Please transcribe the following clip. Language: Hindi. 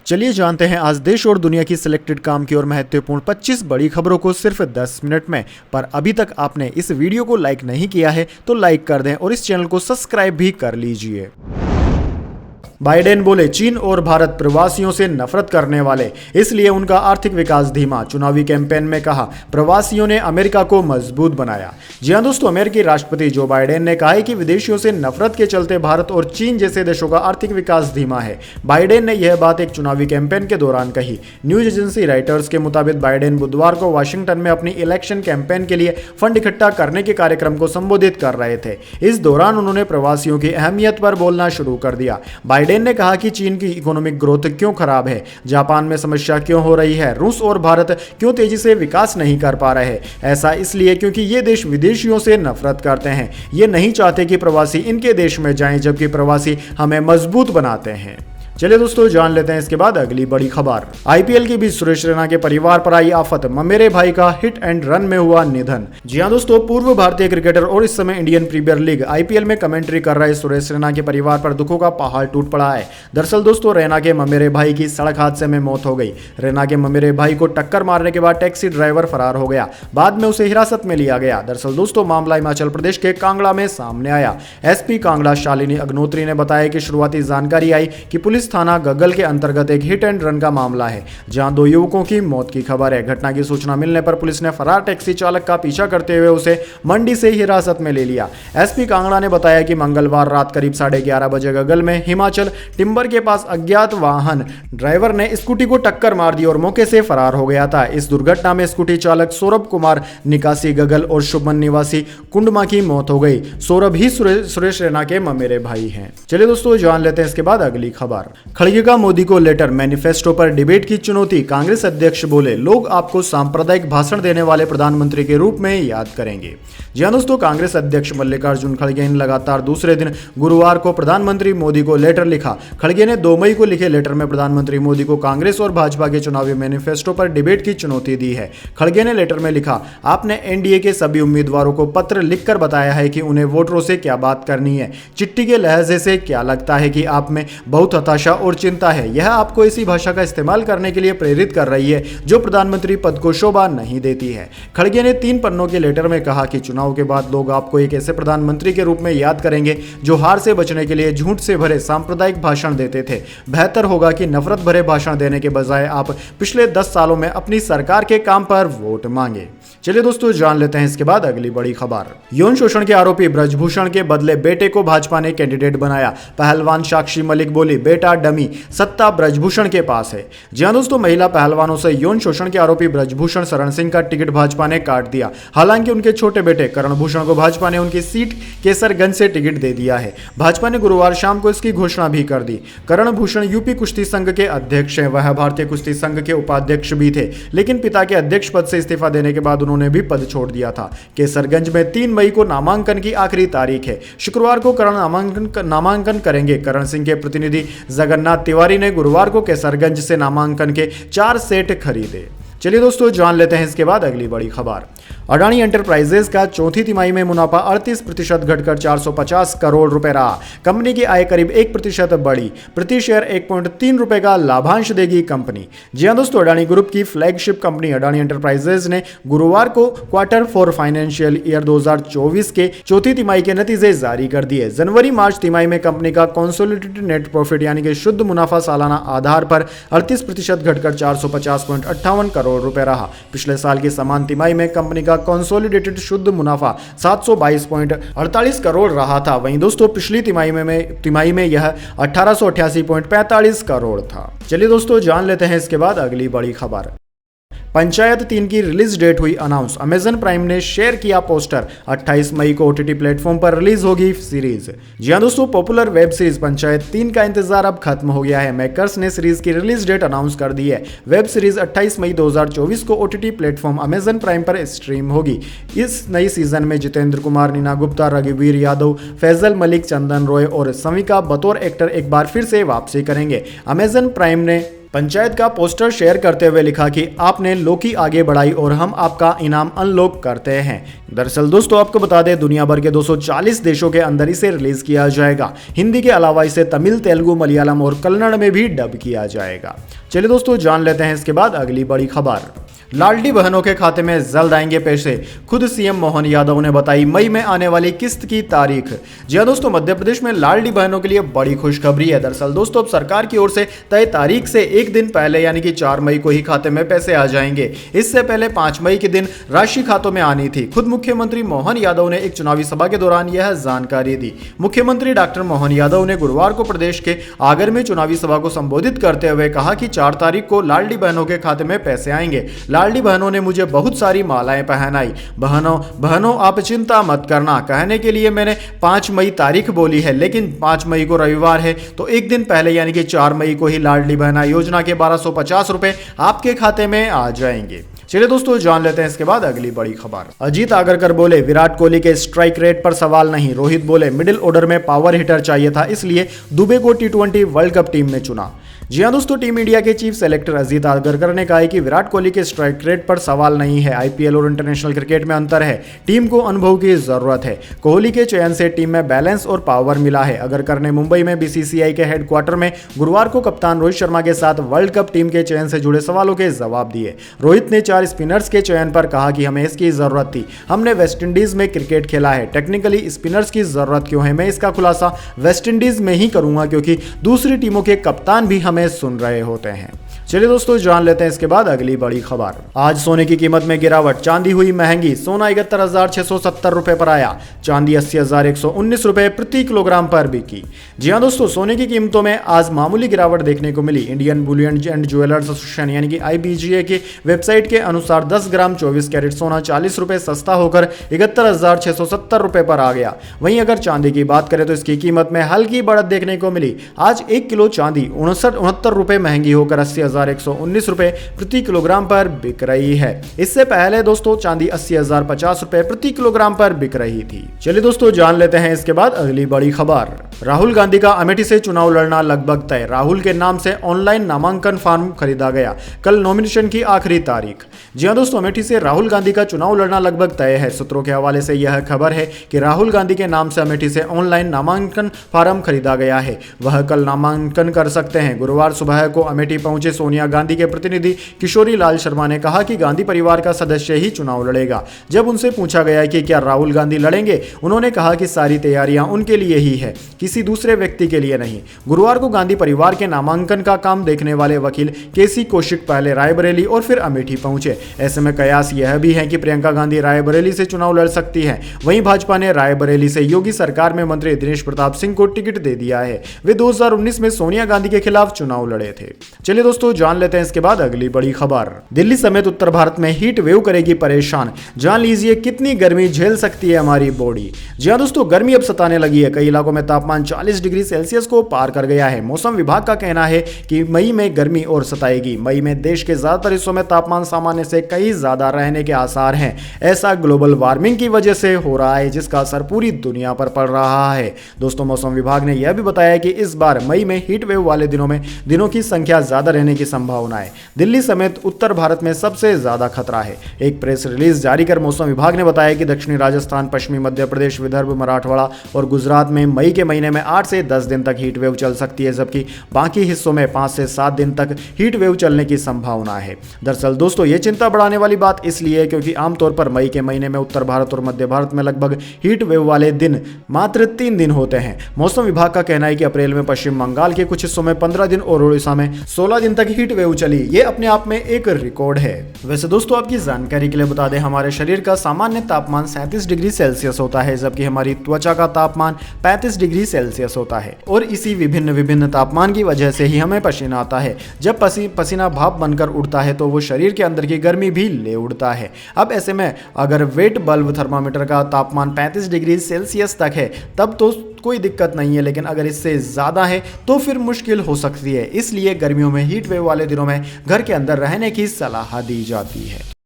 चलिए जानते हैं आज देश और दुनिया की सिलेक्टेड काम की और महत्वपूर्ण 25 बड़ी खबरों को सिर्फ 10 मिनट में। पर अभी तक आपने इस वीडियो को लाइक नहीं किया है तो लाइक कर दें और इस चैनल को सब्सक्राइब भी कर लीजिए। बाइडेन बोले चीन और भारत प्रवासियों से नफरत करने वाले, इसलिए उनका आर्थिक विकास धीमा। चुनावी कैंपेन में कहा प्रवासियों ने अमेरिका को मजबूत बनाया। जी हां दोस्तों, अमेरिकी राष्ट्रपति जो बाइडेन ने कहा है कि विदेशियों से नफरत के चलते भारत और चीन जैसे देशों का आर्थिक विकास धीमा है। बाइडेन ने यह बात एक चुनावी कैंपेन के दौरान कही। न्यूज एजेंसी रॉयटर्स के मुताबिक बाइडेन बुधवार को वाशिंगटन में अपनी इलेक्शन कैंपेन के लिए फंड इकट्ठा करने के कार्यक्रम को संबोधित कर रहे थे। इस दौरान उन्होंने प्रवासियों की अहमियत पर बोलना शुरू कर दिया। बाइडेन ने कहा कि चीन की इकोनॉमिक ग्रोथ क्यों खराब है, जापान में समस्या क्यों हो रही है, रूस और भारत क्यों तेजी से विकास नहीं कर पा रहे। ऐसा इसलिए क्योंकि ये देश विदेशियों से नफरत करते हैं। ये नहीं चाहते कि प्रवासी इनके देश में जाएं, जबकि प्रवासी हमें मजबूत बनाते हैं। चलिए दोस्तों जान लेते हैं इसके बाद अगली बड़ी खबर। आईपीएल के बीच सुरेश रैना के परिवार पर आई आफत, ममेरे भाई का हिट एंड रन में हुआ निधन। जी हां दोस्तों, पूर्व भारतीय क्रिकेटर और इस समय इंडियन प्रीमियर लीग आईपीएल में कमेंट्री कर रहे सुरेश रैना के परिवार पर दुखों का पहाड़ टूट पड़ा है। दरअसल दोस्तों, रैना के ममेरे भाई की सड़क हादसे में मौत हो गई। रैना के ममेरे भाई को टक्कर मारने के बाद टैक्सी ड्राइवर फरार हो गया। बाद में उसे हिरासत में लिया गया। दरअसल दोस्तों, मामला हिमाचल प्रदेश के कांगड़ा में सामने आया। एसपी कांगड़ा शालिनी अग्नोत्री ने बताया कि शुरुआती जानकारी आई कि पुलिस थाना गगल के अंतर्गत एक हिट एंड रन का मामला है, जहां 2 युवकों की मौत की खबर है। घटना की सूचना मिलने पर पुलिस ने फरार टैक्सी चालक का पीछा करते हुए उसे मंडी से हिरासत में ले लिया। एसपी कांगड़ा ने बताया कि मंगलवार रात करीब 11:30 बजे गगल में हिमाचल टिम्बर के पास अज्ञात वाहन ड्राइवर ने स्कूटी को टक्कर मार दी और मौके से फरार हो गया था। इस दुर्घटना में स्कूटी चालक सौरभ कुमार निकासी गगल और शुभमन निवासी कुंडमा की मौत हो गई। सौरभ ही सुरेश रैना के ममेरे भाई हैं। चलिए दोस्तों जान लेते हैं इसके बाद अगली खबर। खड़गे का मोदी को लेटर, मैनिफेस्टो पर डिबेट की चुनौती। कांग्रेस अध्यक्ष बोले लोग आपको सांप्रदायिक भाषण देने वाले प्रधानमंत्री के रूप में याद करेंगे। जी हां दोस्तों, कांग्रेस अध्यक्ष मल्लिकार्जुन खड़गे ने लगातार दूसरे दिन गुरुवार को प्रधानमंत्री मोदी को लेटर लिखा। खड़गे ने 2 मई को लिखे लेटर में प्रधानमंत्री मोदी को कांग्रेस और भाजपा के चुनावी मैनिफेस्टो पर डिबेट की चुनौती दी है। खड़गे ने लेटर में लिखा, आपने एनडीए के सभी उम्मीदवारों को पत्र लिखकर बताया है कि उन्हें वोटरों से क्या बात करनी है। चिट्ठी के लहजे से क्या लगता है कि आप में बहुत हताशा और चिंता है। यह आपको ऐसी भाषा का इस्तेमाल करने के लिए प्रेरित कर रही है जो प्रधानमंत्री पद को शोभा नहीं देती है। खड़गे ने 3 पन्नों के लेटर में कहा कि चुनाव के बाद लोग आपको एक ऐसे प्रधानमंत्री के रूप में याद करेंगे जो हार से बचने के लिए झूठ से भरे सांप्रदायिक भाषण देते थे। बेहतर होगा कि नफरत भरे भाषण देने के बजाय आप पिछले 10 सालों में अपनी सरकार के काम पर वोट मांगे। चलिए दोस्तों जान लेते हैं इसके बाद अगली बड़ी खबर। यौन शोषण के आरोपी ब्रजभूषण के बदले बेटे को भाजपा ने कैंडिडेट बनाया। पहलवान साक्षी मलिक बोली बेटा डमी, सत्ता ब्रजभूषण के पास है। जी हां दोस्तों, महिला पहलवानों से यौन शोषण के आरोपी ब्रजभूषण शरण सिंह का टिकट भाजपा ने काट दिया। हालांकि उनके छोटे बेटे करणभूषण को भाजपा ने उनकी सीट केसरगंज से टिकट दे दिया है। भाजपा ने गुरुवार शाम को इसकी घोषणा भी कर दी। करणभूषण यूपी कुश्ती संघ के अध्यक्ष हैं। वह भारतीय कुश्ती संघ के उपाध्यक्ष भी थे, लेकिन पिता के अध्यक्ष पद से इस्तीफा देने के बाद उन्होंने भी पद छोड़ दिया था। केसरगंज में 3 मई को नामांकन की आखिरी तारीख है। शुक्रवार को करण नामांकन करेंगे। करण सिंह के प्रतिनिधि जगन्नाथ तिवारी ने गुरुवार को केसरगंज से नामांकन के 4 सेट खरीदे। चलिए दोस्तों जान लेते हैं इसके बाद अगली बड़ी खबर। अडानी एंटरप्राइजेज का चौथी तिमाही में मुनाफा 38% घटकर 450 करोड़ रुपए रहा। कंपनी की आय करीब 1% बढ़ी। प्रति शेयर 1.3 रुपए का लाभांश देगी कंपनी। जी हां दोस्तों, अडानी ग्रुप की फ्लैगशिप कंपनी अडानी एंटरप्राइजेज ने गुरुवार को Q4 फाइनेंशियल ईयर 2024 के चौथी तिमाही के नतीजे जारी कर दिए। जनवरी मार्च तिमाही में कंपनी का कंसोलिडेटेड नेट प्रॉफिट यानी कि शुद्ध मुनाफा सालाना आधार पर 38% घटकर 450.58 करोड़ रुपए रहा। पिछले साल की समान तिमाही में कंपनी का कंसोलिडेटेड शुद्ध मुनाफा 722.48 करोड़ रहा था। वहीं दोस्तों पिछली तिमाही में यह 1888.45 करोड़ था। चलिए दोस्तों जान लेते हैं इसके बाद अगली बड़ी खबर। पंचायत 3 की रिलीज डेट हुई अनाउंस। अमेजन प्राइम ने शेयर किया पोस्टर। 28 मई को ओटीटी प्लेटफॉर्म पर रिलीज होगी सीरीज। जी हां दोस्तों, पॉपुलर वेब सीरीज पंचायत 3 का इंतजार अब खत्म हो गया है। मेकर्स ने सीरीज की रिलीज डेट अनाउंस कर दी है। वेब सीरीज 28 मई 2024 को ओटीटी प्लेटफॉर्म अमेजन प्राइम पर स्ट्रीम होगी। इस नई सीजन में जितेंद्र कुमार, नीना गुप्ता, रघुवीर यादव, फैजल मलिक, चंदन रॉय और सविका बतौर एक्टर एक बार फिर से वापसी करेंगे। अमेजन प्राइम ने पंचायत का पोस्टर शेयर करते हुए लिखा कि आपने लोकी आगे बढ़ाई और हम आपका इनाम अनलॉक करते हैं। दरअसल दोस्तों आपको बता दें दुनिया भर के 240 देशों के अंदर इसे रिलीज किया जाएगा। हिंदी के अलावा इसे तमिल, तेलुगु, मलयालम और कन्नड़ में भी डब किया जाएगा। चलिए दोस्तों जान लेते हैं इसके बाद अगली बड़ी खबर। लाडली बहनों के खाते में जल्द आएंगे पैसे, खुद सीएम मोहन यादव ने बताई मई में आने वाली किस्त की तारीख। जी हां दोस्तों, मध्य प्रदेश में लाडली बहनों के लिए बड़ी खुशखबरी है। दरअसल दोस्तों अब सरकार की ओर से तय तारीख से एक दिन पहले यानी कि 4 मई को ही खाते में पैसे आ जाएंगे। इससे पहले 5 मई के दिन राशि खातों में आनी थी। खुद मुख्यमंत्री मोहन यादव ने एक चुनावी सभा के दौरान यह जानकारी दी। मुख्यमंत्री डॉक्टर मोहन यादव ने गुरुवार को प्रदेश के आगर में चुनावी सभा को संबोधित करते हुए कहा कि 4 तारीख को लाडली बहनों के खाते में पैसे आएंगे। लाडली बहनों ने मुझे बहुत सारी मालाएं पहनाई। बहनों आप चिंता मत करना, कहने के लिए मैंने 5 मई तारीख बोली है, लेकिन 5 मई को रविवार है तो एक दिन पहले यानी कि 4 मई को ही लाडली बहना योजना के 1250 रुपए आपके खाते में आ जाएंगे। चलिए दोस्तों जान लेते हैं इसके बाद अगली बड़ी खबर। अजीत आगरकर बोले विराट कोहली के स्ट्राइक रेट पर सवाल नहीं। रोहित बोले मिडिल ऑर्डर में पावर हिटर चाहिए था, इसलिए दुबे को T20 वर्ल्ड कप टीम में चुना। जी हां दोस्तों, टीम इंडिया के चीफ सेलेक्टर अजीत आगरकर ने कहा है कि विराट कोहली के स्ट्राइक रेट पर सवाल नहीं है। आईपीएल और इंटरनेशनल क्रिकेट में अंतर है, टीम को अनुभव की जरूरत है। कोहली के चयन से टीम में बैलेंस और पावर मिला है। आगरकर ने मुंबई में बीसीसीआई के हेडक्वार्टर में गुरुवार को कप्तान रोहित शर्मा के साथ वर्ल्ड कप टीम के चयन से जुड़े सवालों के जवाब दिए। रोहित ने 4 स्पिनर्स के चयन पर कहा कि हमें इसकी जरूरत थी, हमने वेस्टइंडीज में क्रिकेट खेला है, टेक्निकली स्पिनर्स की जरूरत क्यों है, मैं इसका खुलासा वेस्टइंडीज में ही करूंगा क्योंकि दूसरी टीमों के कप्तान भी हमें सुन रहे होते हैं। चलिए दोस्तों जान लेते हैं इसके बाद अगली बड़ी खबर। आज सोने की कीमत में गिरावट, चांदी हुई महंगी। सोना 71,670 रुपए पर आया, चांदी 80,119 रुपए प्रति किलोग्राम पर बिकी। जी हां दोस्तों, सोने की कीमतों में आज मामूली गिरावट देखने को मिली। Indian bullion and jewellers association यानी कि IBGA की वेबसाइट के अनुसार 10 ग्राम 24 कैरेट सोना 40 रुपए सस्ता होकर 71,670 रुपए पर आ गया। वहीं अगर चांदी की बात करें तो इसकी कीमत में हल्की बढ़त देखने को मिली। आज 1 किलो चांदी 69 रुपए महंगी होकर 80,119 रुपए प्रति किलोग्राम पर बिक रही है। इससे पहले दोस्तों चांदी 80,050 रुपए प्रति किलोग्राम पर बिक रही थी। चलिए दोस्तों जान लेते हैं इसके बाद अगली बड़ी खबर। राहुल गांधी का अमेठी से चुनाव लड़ना लगभग तय। राहुल के नाम से ऑनलाइन नामांकन फॉर्म खरीदा गया, कल नॉमिनेशन की आखिरी तारीख। जी हां दोस्तों, अमेठी से राहुल गांधी का चुनाव लड़ना लगभग तय है। सूत्रों के हवाले से यह खबर है कि राहुल गांधी के नाम से अमेठी से ऑनलाइन नामांकन फॉर्म खरीदा गया है। वह कल नामांकन कर सकते हैं। गुरुवार सुबह को अमेठी पहुंचे सोनिया गांधी के प्रतिनिधि किशोरी लाल शर्मा ने कहा कि गांधी परिवार का सदस्य ही चुनाव लड़ेगा। जब उनसे पूछा गया कि क्या राहुल गांधी लड़ेंगे, उन्होंने कहा कि सारी तैयारियां उनके लिए ही है, किसी दूसरे व्यक्ति के लिए नहीं। गुरुवार को गांधी परिवार के नामांकन का काम देखने वाले वकील केसी कौशिक पहले रायबरेली और फिर अमेठी पहुंचे। ऐसे में कयास यह भी है कि प्रियंका गांधी रायबरेली से चुनाव लड़ सकती हैं। वहीं भाजपा ने रायबरेली से योगी सरकार में मंत्री दिनेश प्रताप सिंह को टिकट दे दिया है। वे 2019 में सोनिया गांधी के खिलाफ चुनाव लड़े थे। चलिए दोस्तों जान लेते हैं इसके बाद अगली बड़ी खबर। दिल्ली समेत उत्तर भारत में हीट वेव करेगी परेशान, जान लीजिए कितनी गर्मी झेल सकती है हमारी बॉडी। जी हां दोस्तों, गर्मी अब सताने लगी है। कई इलाकों में तापमान 40 डिग्री सेल्सियस को पार कर गया है। मौसम विभाग का कहना है कि मई में गर्मी और सताएगी। मई में देश के ज्यादातर हिस्सों में तापमान सामान्य से कहीं ज्यादा रहने के आसार हैं। ऐसा ग्लोबल वार्मिंग की वजह से हो रहा है, जिसका असर पूरी दुनिया पर पड़ रहा है। दोस्तों मौसम विभाग ने यह भी बताया कि इस बार मई में हीट वेव वाले दिनों की संख्या ज्यादा रहने की संभावना है। दिल्ली समेत उत्तर भारत में सबसे ज्यादा खतरा है। एक प्रेस रिलीज जारी कर मौसम विभाग ने बताया कि दक्षिणी राजस्थान, पश्चिमी मध्य प्रदेश, विदर्भ, मराठवाड़ा और गुजरात में मई के महीने में 8 से 10 दिन तक हीट वेव चल सकती है, जबकि बाकी हिस्सों में 5 से 7 दिन तक हीट वेव चलने की संभावना है। दरअसल दोस्तों ये चिंता बढ़ाने वाली बात इसलिए है क्योंकि आमतौर पर मई के महीने में उत्तर भारत और मध्य भारत में लगभग हीट वेव वाले दिन मात्र 3 दिन होते हैं। मौसम विभाग का कहना है कि अप्रैल में पश्चिम बंगाल के कुछ हिस्सों में 15 दिन और उड़ीसा में 16 दिन तक हीट वेव चली। ये अपने आप में एक रिकॉर्ड है। वैसे दोस्तों आपकी जानकारी के लिए बता दें, हमारे शरीर का सामान्य तापमान 37 डिग्री सेल्सियस होता है, जबकि हमारी त्वचा का तापमान 35 डिग्री सेल्सियस होता है। और इसी विभिन्न तापमान की वजह से ही हमें पसीना आता है। जब पसीना भाप बनकर उड़ता है तो वो शरीर के अंदर की गर्मी भी ले उड़ता है। अब ऐसे में अगर वेट बल्ब थर्मामीटर का तापमान 35 डिग्री सेल्सियस तक है तब तो कोई दिक्कत नहीं है, लेकिन अगर इससे ज़्यादा है तो फिर मुश्किल हो सकती है। इसलिए गर्मियों में हीट वेव वाले दिनों में घर के अंदर रहने की सलाह दी जाती है।